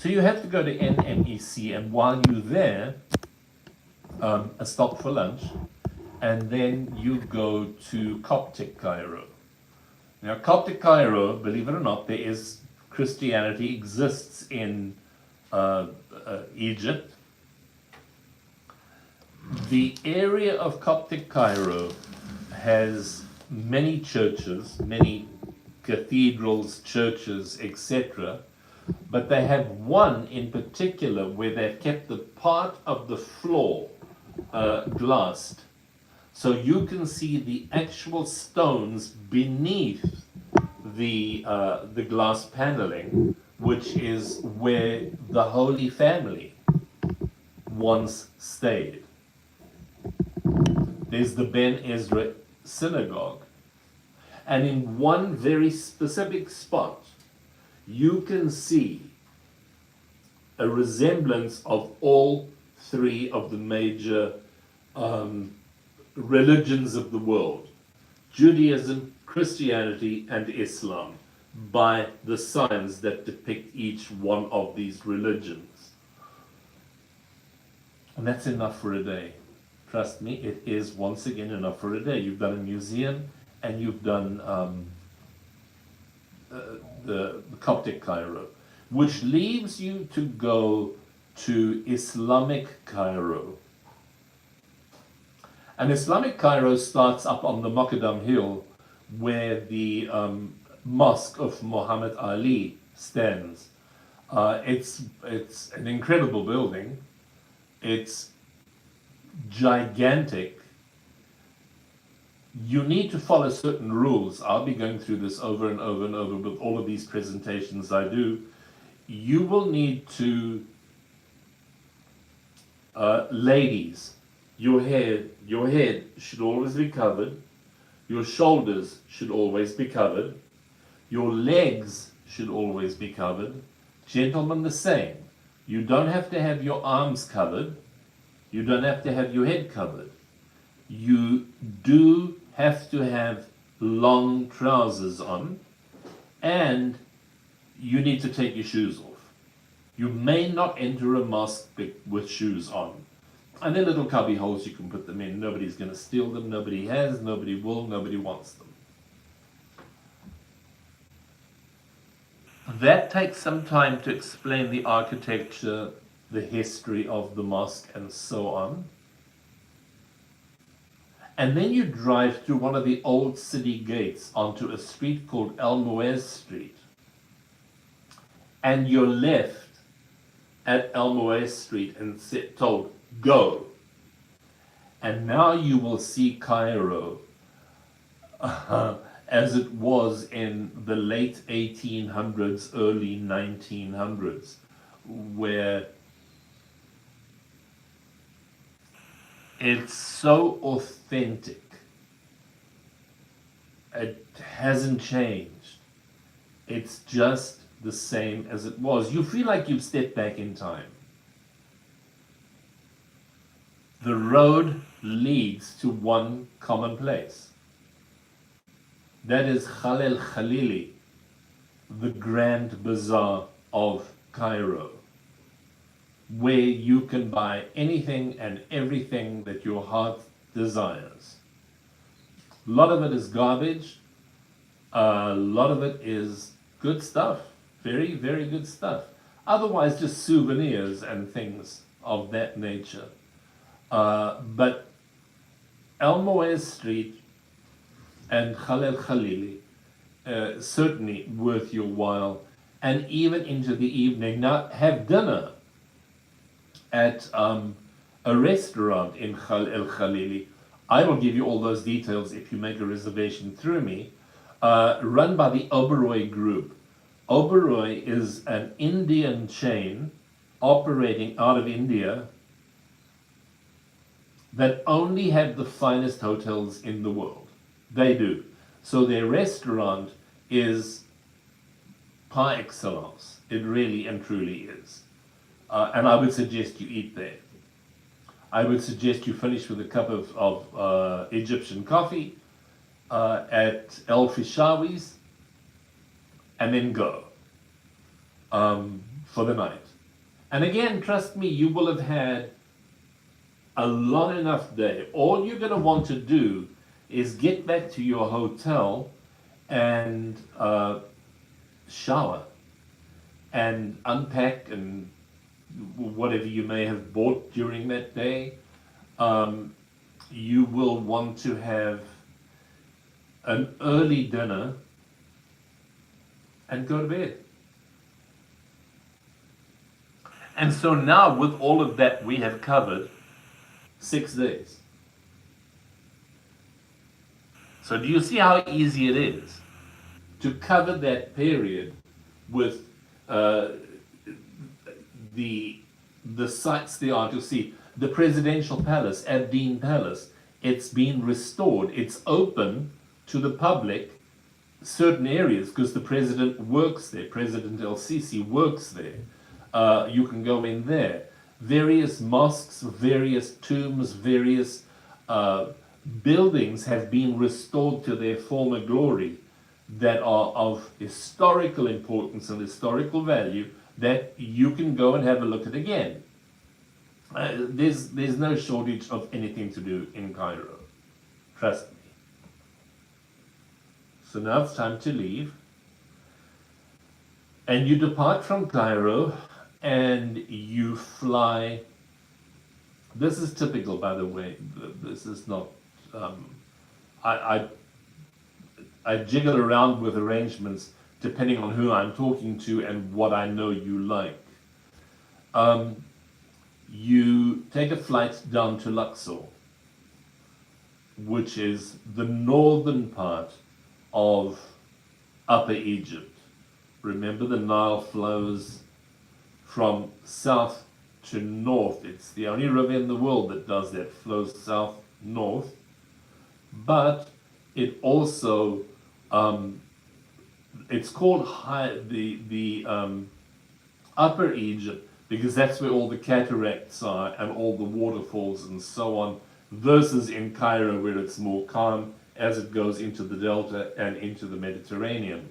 So you have to go to NMEC, and while you're there, a stop for lunch, and then you go to Coptic Cairo. Now, Coptic Cairo, believe it or not, there is Christianity exists in Egypt. The area of Coptic Cairo has many churches, many cathedrals, churches, etc. But they have one in particular where they've kept the part of the floor glassed. So you can see the actual stones beneath the glass paneling, which is where the Holy Family once stayed. There's the Ben Ezra Synagogue. And in one very specific spot, you can see a resemblance of all three of the major religions of the world, Judaism, Christianity, and Islam, by the signs that depict each one of these religions. And that's enough for a day. Trust me, it is once again enough for a day. You've done a museum, and you've done the Coptic Cairo, which leaves you to go to Islamic Cairo. And Islamic Cairo starts up on the Moqaddam Hill, where the Mosque of Muhammad Ali stands. It's an incredible building. It's gigantic. You need to follow certain rules. I'll be going through this over and over and over with all of these presentations I do. You will need to, ladies, your head should always be covered. Your shoulders should always be covered. Your legs should always be covered. Gentlemen, the same. You don't have to have your arms covered. You don't have to have your head covered. You do have to have long trousers on, and you need to take your shoes off. You may not enter a mosque with shoes on. And they're little cubby holes you can put them in. Nobody's going to steal them. Nobody has, nobody will, nobody wants them. That takes some time to explain the architecture, the history of the mosque, and so on. And then you drive through one of the old city gates onto a street called El Muez Street. And you're left at El Muez Street and told, go. And now you will see Cairo as it was in the late 1800s, early 1900s, where it's so authentic. It hasn't changed. It's just the same as it was. You feel like you've stepped back in time. The road leads to one common place. That is Khalil Khalili, the Grand Bazaar of Cairo, where you can buy anything and everything that your heart desires. A lot of it is garbage. A lot of it is good stuff. Very, very good stuff. Otherwise, just souvenirs and things of that nature. But El Muez Street and Khalil Khalili, certainly worth your while. And even into the evening, now have dinner at a restaurant in Khalil Khalili. I will give you all those details if you make a reservation through me, run by the Oberoi Group. Oberoi is an Indian chain operating out of India that only have the finest hotels in the world. They do. So their restaurant is par excellence. It really and truly is. And I would suggest you eat there. I would suggest you finish with a cup of Egyptian coffee at El Fishawi's and then go. for the night. And again, trust me, you will have had a long enough day. All you're going to want to do is get back to your hotel and shower and unpack and whatever you may have bought during that day. You will want to have an early dinner and go to bed. And so now, with all of that, we have covered 6 days. So do you see how easy it is to cover that period with the sites there are to see? The presidential palace, Abdeen Palace, it's been restored. It's open to the public, certain areas, because the president works there. President El-Sisi works there. You can go in there. Various mosques, various tombs, various buildings have been restored to their former glory that are of historical importance and historical value that you can go and have a look at again. There's no shortage of anything to do in Cairo. Trust me. So now it's time to leave. And you depart from Cairo and you fly. This is typical, by the way. This is not. I jiggle around with arrangements depending on who I'm talking to and what I know you like. You take a flight down to Luxor, which is the northern part of Upper Egypt. Remember, the Nile flows from south to north. It's the only river in the world that does that, flows south-north. But it also, it's called the Upper Egypt because that's where all the cataracts are and all the waterfalls and so on, versus in Cairo where it's more calm as it goes into the delta and into the Mediterranean.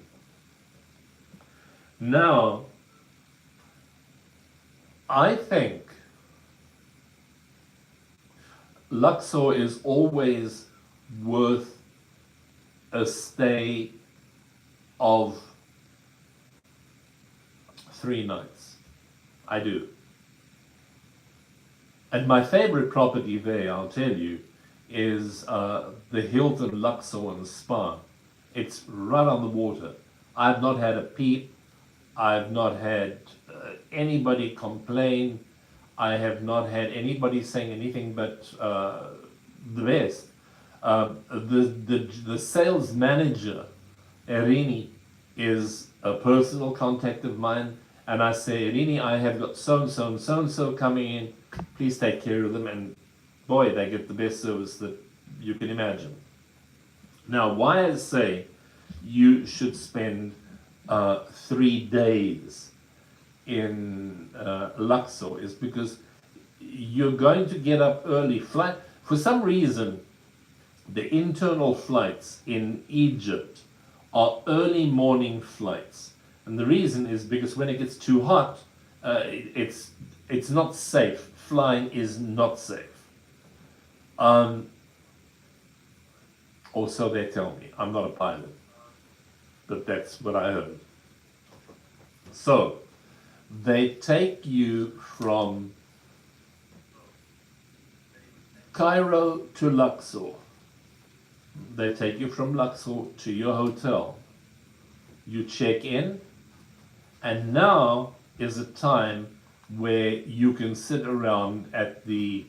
Now, I think Luxor is always worth a stay of 3 nights. I do. And my favorite property there, I'll tell you, is the Hilton Luxor and Spa. It's right on the water. I've not had a peep. I've not had anybody complain. I have not had anybody saying anything but the best. The sales manager, Erini, is a personal contact of mine, and I say, Erini, I have got so-and-so and so-and-so coming in. Please take care of them, and boy, they get the best service that you can imagine. Now, why I say you should spend 3 days in Luxor is because you're going to get up early. For some reason, the internal flights in Egypt are early morning flights. And the reason is because when it gets too hot, it's not safe. Flying is not safe. Or so they tell me. I'm not a pilot, but that's what I heard. So, they take you from Cairo to Luxor. They take you from Luxor to your hotel. You check in, and now is a time where you can sit around at the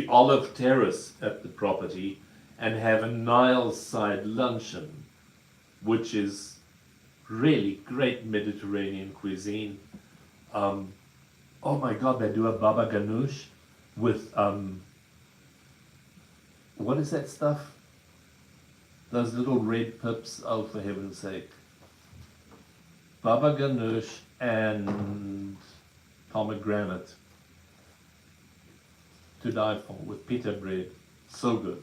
olive terrace at the property and have a Nile side luncheon, which is really great Mediterranean cuisine. Oh my God, they do a baba ganoush with what is that stuff? Those little red pips, oh for heaven's sake. Baba ganoush and pomegranate to die for, with pita bread. So good.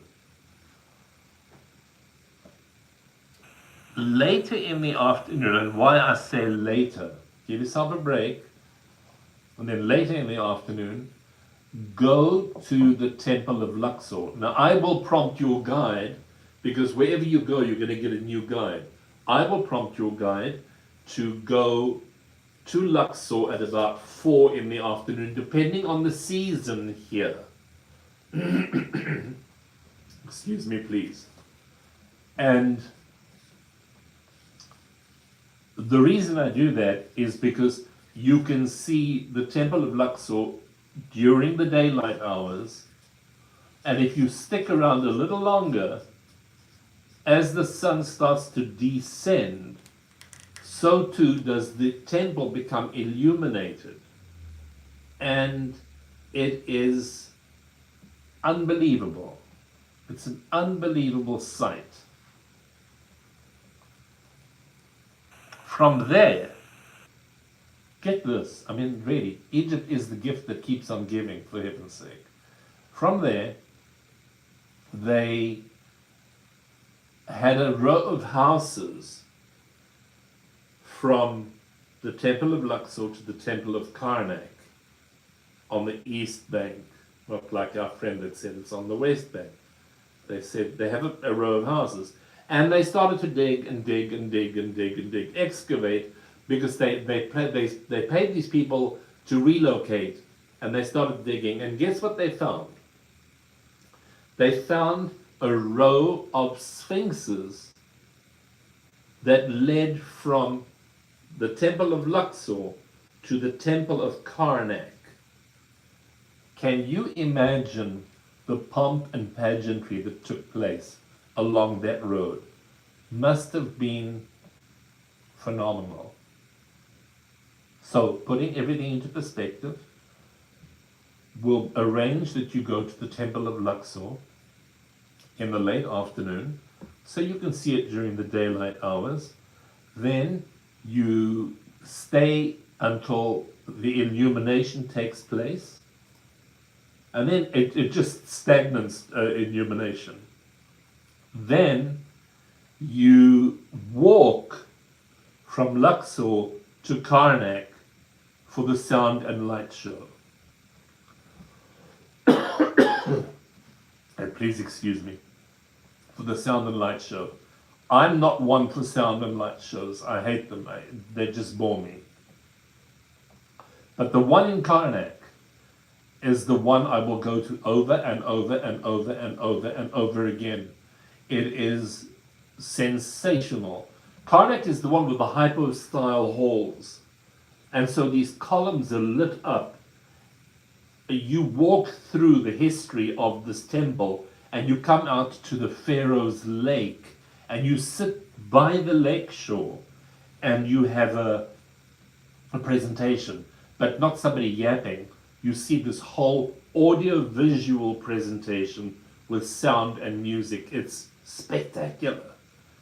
Later in the afternoon, and why I say later, give yourself a break, and then later in the afternoon, go to the Temple of Luxor. Now, I will prompt your guide, because wherever you go, you're going to get a new guide. I will prompt your guide to go to Luxor at about 4 in the afternoon, depending on the season here. Excuse me, please. And the reason I do that is because you can see the Temple of Luxor during the daylight hours, and if you stick around a little longer, as the sun starts to descend, so too does the temple become illuminated. And it is unbelievable. It's an unbelievable sight. From there, get this, I mean, really, Egypt is the gift that keeps on giving, for heaven's sake. From there, they had a row of houses from the Temple of Luxor to the Temple of Karnak on the east bank, not like our friend that said it's on the west bank. They said they have a row of houses. And they started to dig and dig and dig and dig and dig, excavate, because they paid these people to relocate, and they started digging. And guess what they found? They found a row of sphinxes that led from the Temple of Luxor to the Temple of Karnak. Can you imagine the pomp and pageantry that took place along that road? Must have been phenomenal. So, putting everything into perspective, we'll arrange that you go to the Temple of Luxor in the late afternoon, so you can see it during the daylight hours. Then you stay until the illumination takes place, and then it just stagnates illumination. Then you walk from Luxor to Karnak for the sound and light show. And please excuse me, for the sound and light show. I'm not one for sound and light shows. I hate them. They just bore me. But the one in Karnak is the one I will go to over and over and over and over and over again. It is sensational. Karnak is the one with the hypo-style halls. And so these columns are lit up. You walk through the history of this temple, and you come out to the Pharaoh's lake, and you sit by the lake shore, and you have a presentation, but not somebody yapping. You see this whole audio-visual presentation with sound and music. It's spectacular.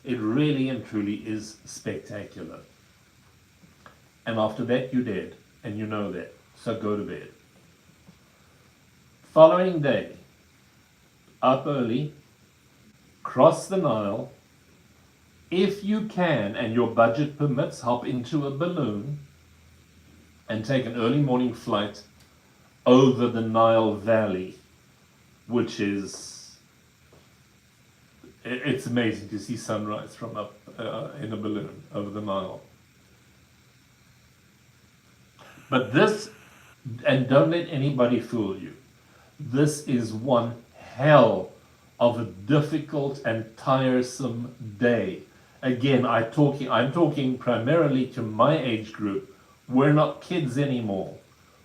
It really and truly is spectacular. And after that, you're dead, and you know that. So go to bed. Following day, up early, cross the Nile. If you can, and your budget permits, hop into a balloon and take an early morning flight over the Nile Valley, which is, it's amazing to see sunrise from up in a balloon over the Nile. But this, and don't let anybody fool you, this is one hell of a difficult and tiresome day. Again, I'm talking primarily to my age group. We're not kids anymore.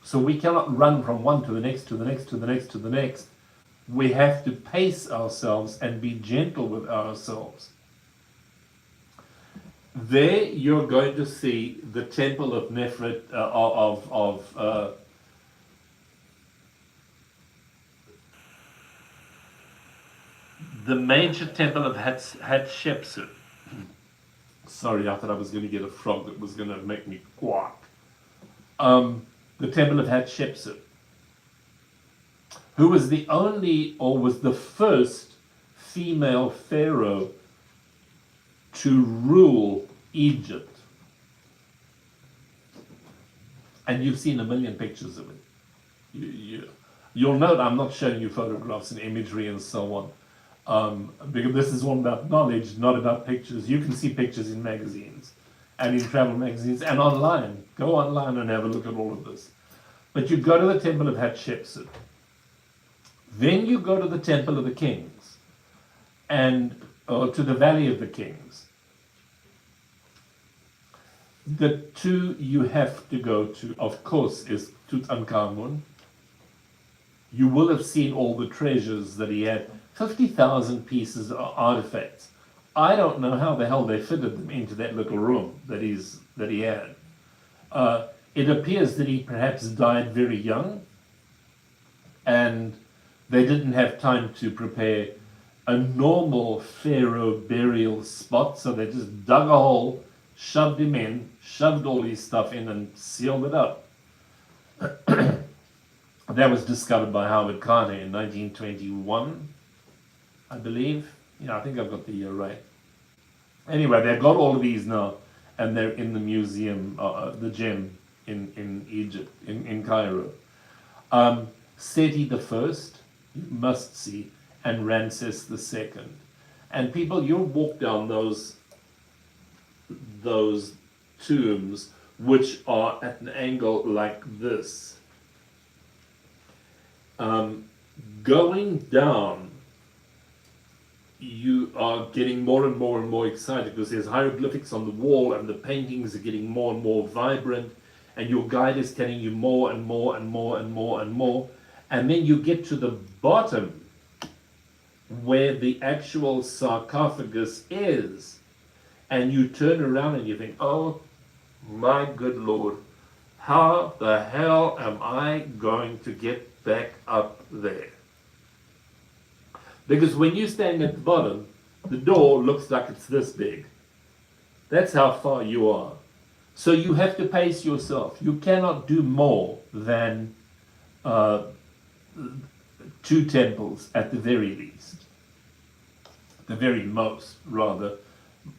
So we cannot run from one to the next, to the next, to the next, to the next. We have to pace ourselves and be gentle with ourselves. There you're going to see the temple of Nefret, the major temple of Hatshepsut. Sorry, I thought I was going to get a frog that was going to make me quack. The temple of Hatshepsut, who was the only, or was the first female pharaoh to rule Egypt. And you've seen a million pictures of it. You'll note I'm not showing you photographs and imagery and so on, because this is all about knowledge, not about pictures. You can see pictures in magazines and in travel magazines and online. Go online and have a look at all of this. But you go to the temple of Hatshepsut. Then you go to the temple of the kings, or to the valley of the kings. The two you have to go to, of course, is Tutankhamun. You will have seen all the treasures that he had, 50,000 pieces of artifacts. I don't know how the hell they fitted them into that little room that he had. It appears that he perhaps died very young, and they didn't have time to prepare a normal pharaoh burial spot, so they just dug a hole, shoved him in, shoved all his stuff in, and sealed it up. That was discovered by Howard Carter in 1921, I believe. Yeah, I think I've got the year right. Anyway, they've got all of these now, and they're in the museum, the gem in Egypt, in Cairo. Seti the First, you must see, and Ramses the Second. And people, you'll walk down those tombs, which are at an angle like this. Going down, you are getting more and more and more excited because there's hieroglyphics on the wall and the paintings are getting more and more vibrant, and your guide is telling you more and more and more and more and more. And then you get to the bottom where the actual sarcophagus is, and you turn around and you think, oh my good Lord, how the hell am I going to get back up there? Because when you stand at the bottom, the door looks like it's this big. That's how far you are. So you have to pace yourself. You cannot do more than 2 temples at the very least. The very most, rather.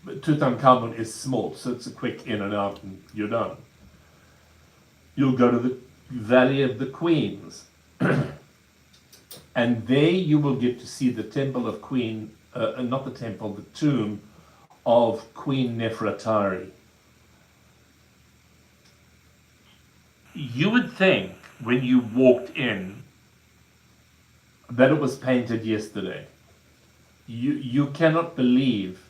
Tutankhamun is small, so it's a quick in and out and you're done. You'll go to the Valley of the Queens. And there you will get to see the temple of not the temple, the tomb of Queen Nefertari. You would think when you walked in that it was painted yesterday. You cannot believe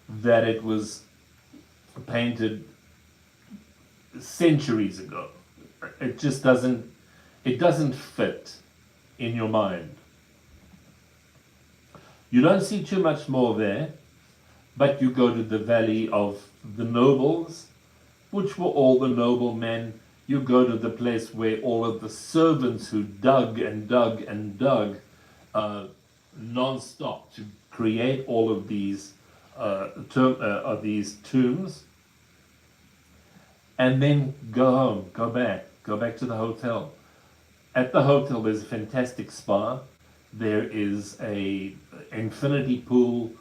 that it was painted centuries ago. It just doesn't fit in your mind. You don't see too much more there, but you go to the Valley of the Nobles, which were all the noblemen. You go to the place where all of the servants who dug and dug and dug non-stop to create all of these tombs, and then go home, go back to the hotel. At the hotel, there's a fantastic spa. There is a infinity pool.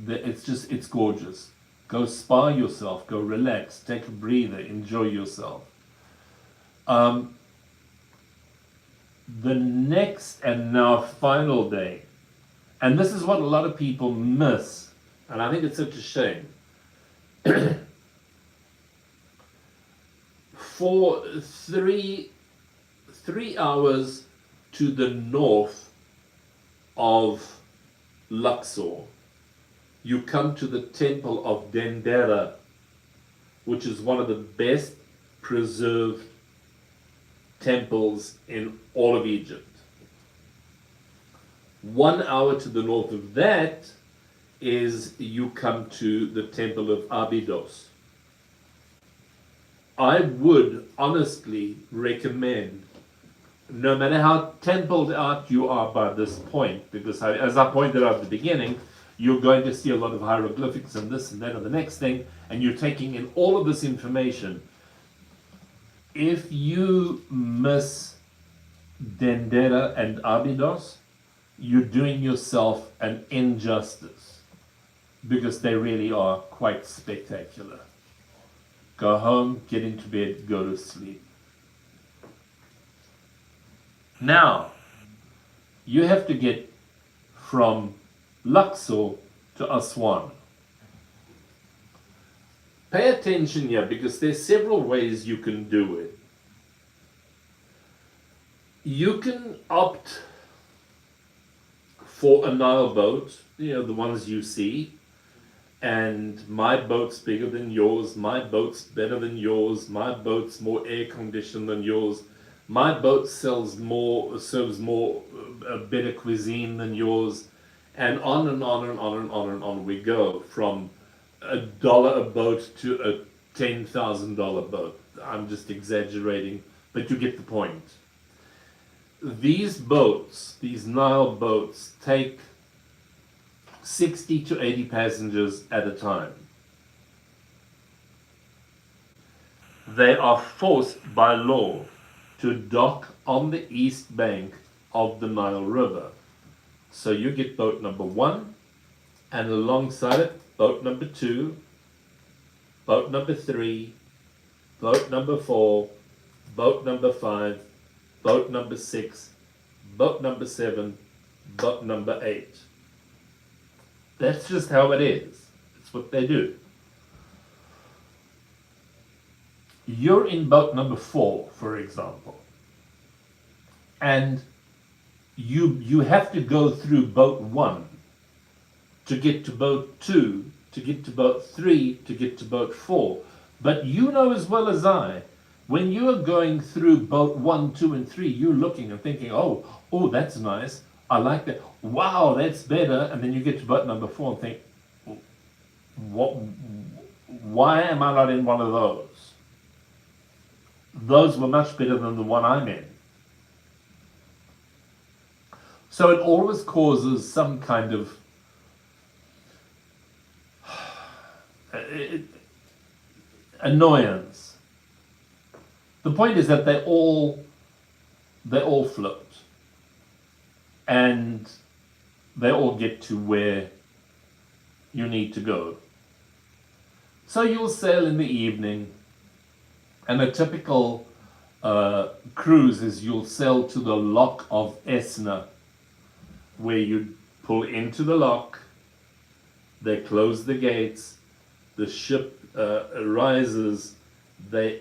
It's gorgeous. Go spa yourself. Go relax. Take a breather. Enjoy yourself. The next and now final day, and this is what a lot of people miss, and I think it's such a shame. For 3 hours to the north of Luxor, you come to the temple of Dendera, which is one of the best preserved temples in all of Egypt. 1 hour to the north of that is you come to the temple of Abydos. I would honestly recommend, no matter how templed out you are by this point, because as I pointed out at the beginning, you're going to see a lot of hieroglyphics and this and that and the next thing, and you're taking in all of this information. If you miss Dendera and Abydos, you're doing yourself an injustice, because they really are quite spectacular. Go home, get into bed, go to sleep. Now, you have to get from Luxor to Aswan. Pay attention here because there's several ways you can do it. You can opt for a Nile boat, the ones you see, and my boat's bigger than yours, my boat's better than yours, my boat's more air conditioned than yours, my boat serves more better cuisine than yours, and on and on and on and on and on we go, from $1 a boat to a $10,000 boat. I'm just exaggerating, but you get the point. These boats, these Nile boats, take 60 to 80 passengers at a time. They are forced by law to dock on the east bank of the Nile River. So you get boat number 1, and alongside it, boat number 2, boat number 3, boat number 4, boat number 5, boat number 6, boat number 7, boat number 8. That's just how it is. It's what they do. You're in boat number 4, for example, and you have to go through boat 1 to get to boat 2, to get to boat 3, to get to boat 4. But you know as well as I, when you are going through boat 1, 2, and 3, you're looking and thinking, oh, that's nice. I like that. Wow, that's better. And then you get to boat number 4 and think, why am I not in one of those? Those were much better than the one I'm in. So it always causes some kind of annoyance. The point is that they all float, and they all get to where you need to go. So you'll sail in the evening, and a typical cruise is you'll sail to the lock of Esna, where you pull into the lock, they close the gates, the ship rises, they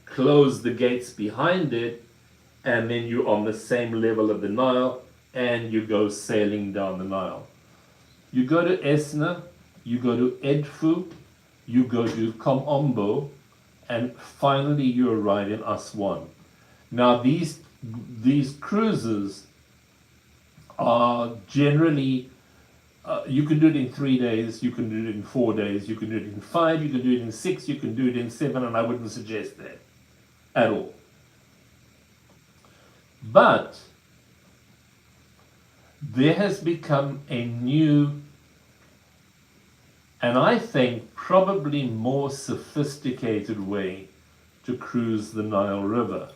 close the gates behind it, and then you're on the same level of the Nile, and you go sailing down the Nile. You go to Esna, you go to Edfu, you go to Komombo, and finally you arrive in Aswan. Now these cruises are generally, you can do it in 3 days, you can do it in 4 days, you can do it in 5, you can do it in 6, you can do it in 7, and I wouldn't suggest that at all. But there has become a new, and I think probably more sophisticated way to cruise the Nile River.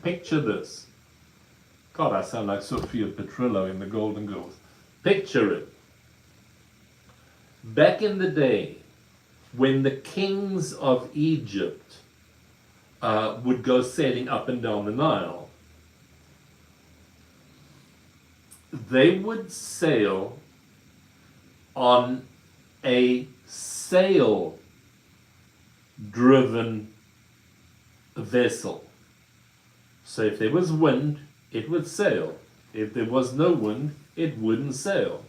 Picture this. God, I sound like Sophia Petrillo in the Golden Girls. Picture it. Back in the day, when the kings of Egypt would go sailing up and down the Nile, they would sail on a sail-driven vessel. So if there was wind, it would sail. If there was no wind, it wouldn't sail.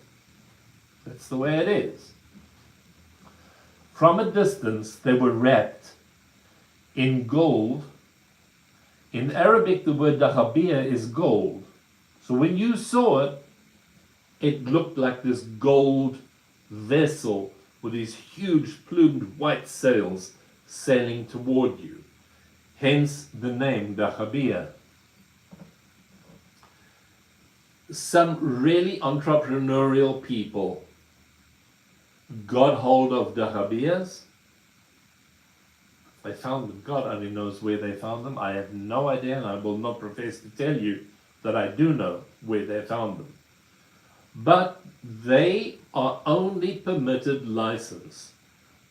That's the way it is. From a distance, they were wrapped in gold. In Arabic, the word dahabiyah is gold. So when you saw it, it looked like this gold vessel with these huge plumed white sails sailing toward you. Hence the name dahabiyah. Some really entrepreneurial people got hold of dahabiyahs. They found them. God only knows where they found them. I have no idea, and I will not profess to tell you that I do know where they found them. But they are only permitted license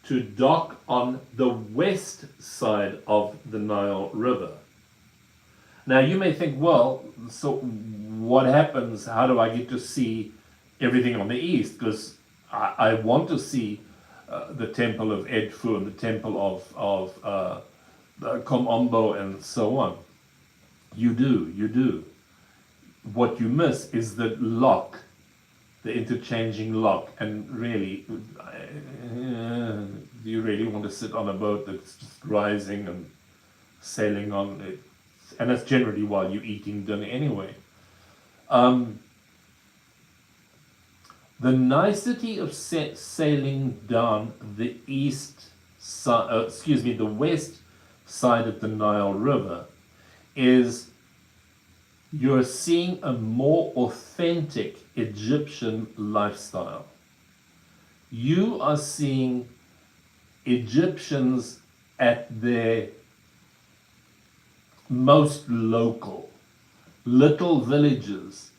to dock on the west side of the Nile River. Now you may think, well, so what happens? How do I get to see everything on the east? Because I want to see the temple of Edfu and the temple of Kom Ombo and so on. You do. What you miss is the lock, the interchanging lock, and really, do you really want to sit on a boat that's just rising and sailing on it? And that's generally while you're eating dinner anyway. The nicety of sailing down the the west side of the Nile River is you're seeing a more authentic Egyptian lifestyle. You are seeing Egyptians at their most local, little villages,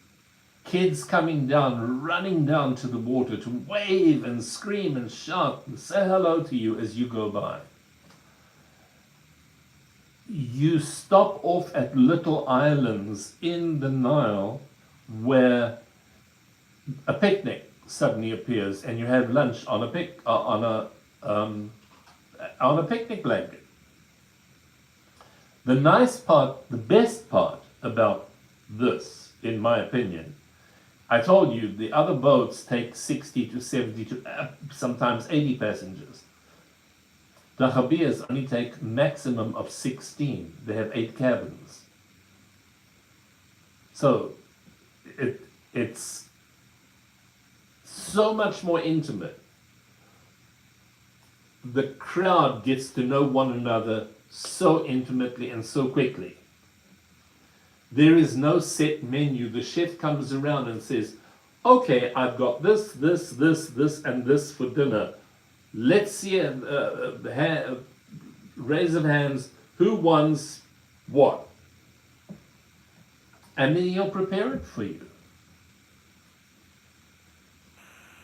kids coming down, running down to the water to wave and scream and shout and say hello to you as you go by. You stop off at little islands in the Nile where a picnic suddenly appears and you have lunch on a picnic blanket. The nice part, the best part about this, in my opinion, I told you the other boats take 60 to 70 to sometimes 80 passengers. The Dahabeahs only take maximum of 16. They have 8 cabins. So it's so much more intimate. The crowd gets to know one another so intimately and so quickly. There is no set menu. The chef comes around and says, okay, I've got this, and this for dinner. Let's see raise of hands, who wants what? And then he'll prepare it for you.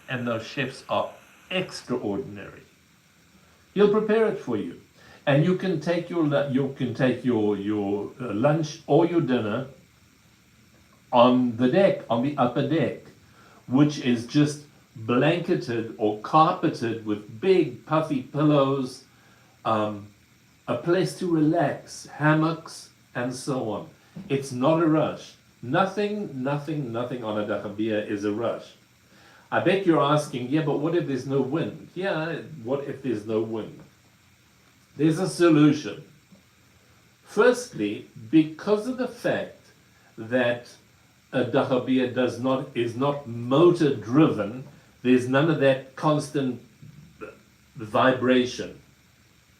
And those chefs are extraordinary. He'll prepare it for you. And you can take your lunch or your dinner on the deck, on the upper deck, which is just blanketed or carpeted with big puffy pillows, a place to relax, hammocks, and so on. It's not a rush. Nothing on a Dahabeah is a rush. I bet you're asking, yeah, but what if there's no wind? Yeah, what if there's no wind? There's a solution. Firstly, because of the fact that a Dahabeah is not motor driven, there's none of that constant vibration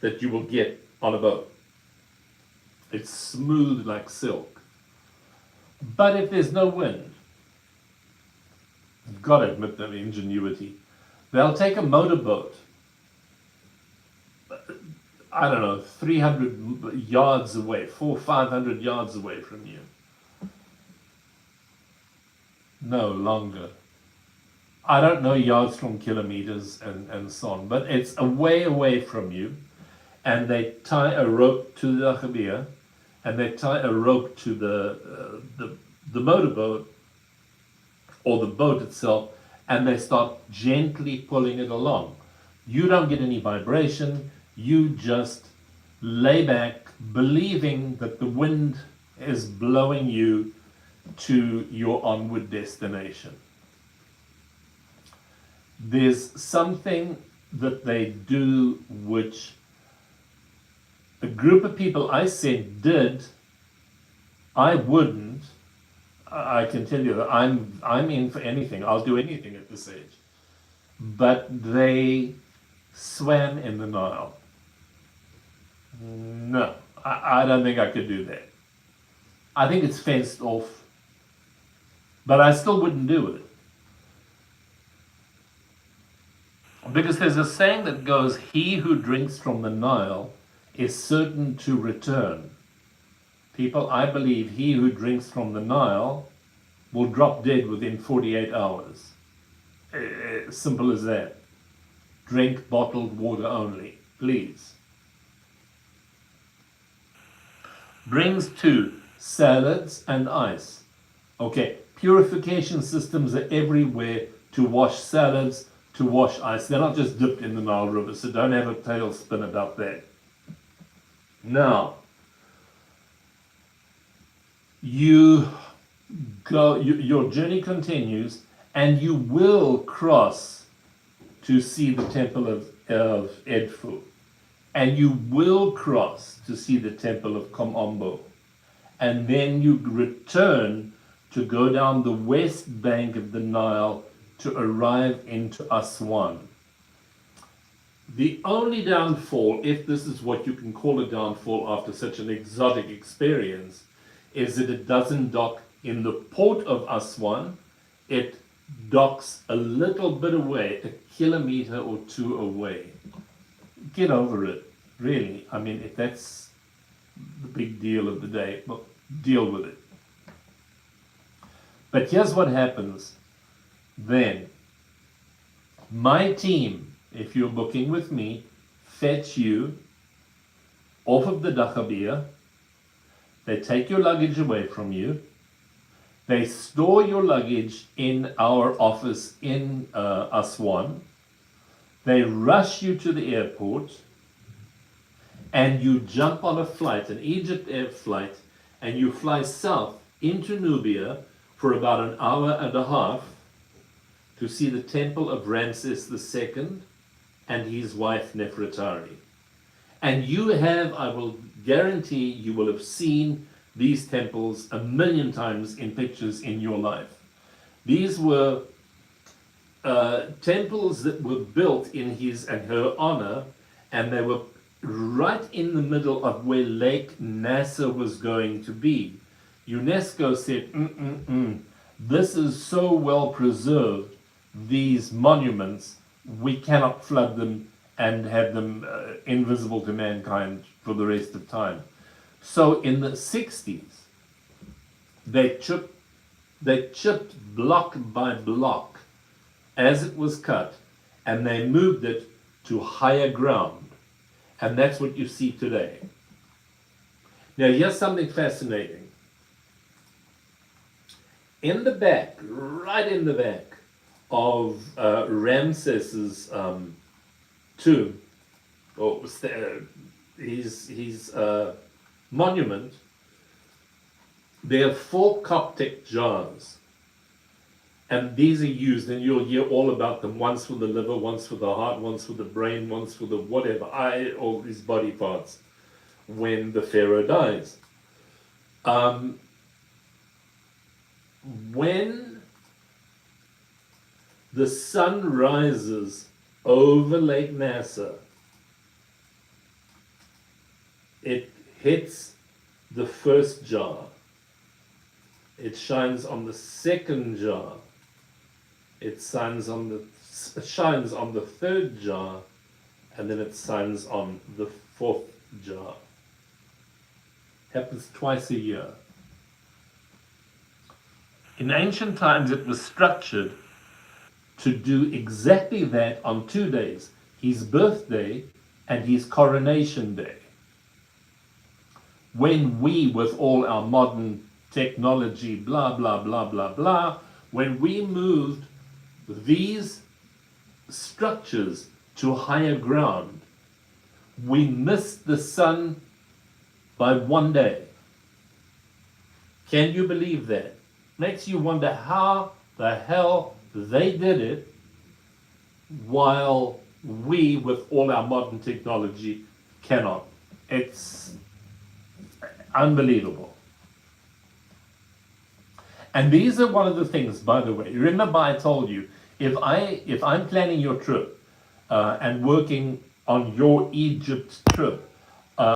that you will get on a boat. It's smooth like silk. But if there's no wind, you've got to admit their ingenuity. They'll take a motorboat, I don't know, 300 yards away, 500 yards away from you. No, longer. I don't know yards from kilometers and so on, but it's a way away from you, and they tie a rope to the Dahabeah, and they tie a rope to the motorboat or the boat itself, and they start gently pulling it along. You don't get any vibration. You just lay back, believing that the wind is blowing you to your onward destination. There's something that they do which a group of people I said did, I wouldn't. I can tell you that I'm in for anything. I'll do anything at this age. But they swam in the Nile. No, I don't think I could do that. I think it's fenced off, but I still wouldn't do it. Because there's a saying that goes, he who drinks from the Nile is certain to return. People, I believe he who drinks from the Nile will drop dead within 48 hours. Simple as that. Drink bottled water only, please. Brings to salads, and ice. Okay, purification systems are everywhere to wash salads, to wash ice. They're not just dipped in the Nile River, so don't have a tailspin about that. Now, your journey continues, and you will cross to see the temple of Edfu, and you will cross to see the temple of Komombo, and then you return to go down the west bank of the Nile to arrive into Aswan. The only downfall, if this is what you can call a downfall after such an exotic experience, is that it doesn't dock in the port of Aswan. It docks a little bit away, a kilometer or two away. Get over it, really. I mean, if that's the big deal of the day, well, deal with it. But here's what happens then. My team, if you're booking with me, fetch you off of the Dakhabia. They take your luggage away from you. They store your luggage in our office in Aswan. They rush you to the airport, and you jump on a flight, an Egypt Air flight, and you fly south into Nubia for about an hour and a half to see the temple of Ramses II and his wife Nefertari. And you have, I will guarantee, you will have seen these temples a million times in pictures in your life. These were temples that were built in his and her honor, and they were right in the middle of where Lake Nasser was going to be. UNESCO said, this is so well preserved, these monuments, we cannot flood them and have them invisible to mankind for the rest of time. So in the 60s, they chipped block by block as it was cut, and they moved it to higher ground. And that's what you see today. Now here's something fascinating. In the back, right in the back of Ramses's tomb, or his monument, there are 4 Coptic jars. And these are used, and you'll hear all about them, once for the liver, once for the heart, once for the brain, once for the whatever, all these body parts, when the pharaoh dies. When the sun rises over Lake Nasser, it hits the first jar. It shines on the second jar. It shines on the third jar, and then it shines on the fourth jar. Happens twice a year. In ancient times, it was structured to do exactly that on 2 days, his birthday and his coronation day. When we, with all our modern technology, blah, blah, blah, blah, blah, when we moved these structures to higher ground, we missed the sun by 1 day. Can you believe that? Makes you wonder how the hell they did it while we, with all our modern technology, cannot. It's unbelievable. And these are one of the things, by the way. Remember I told you, if I'm planning your trip and working on your Egypt trip,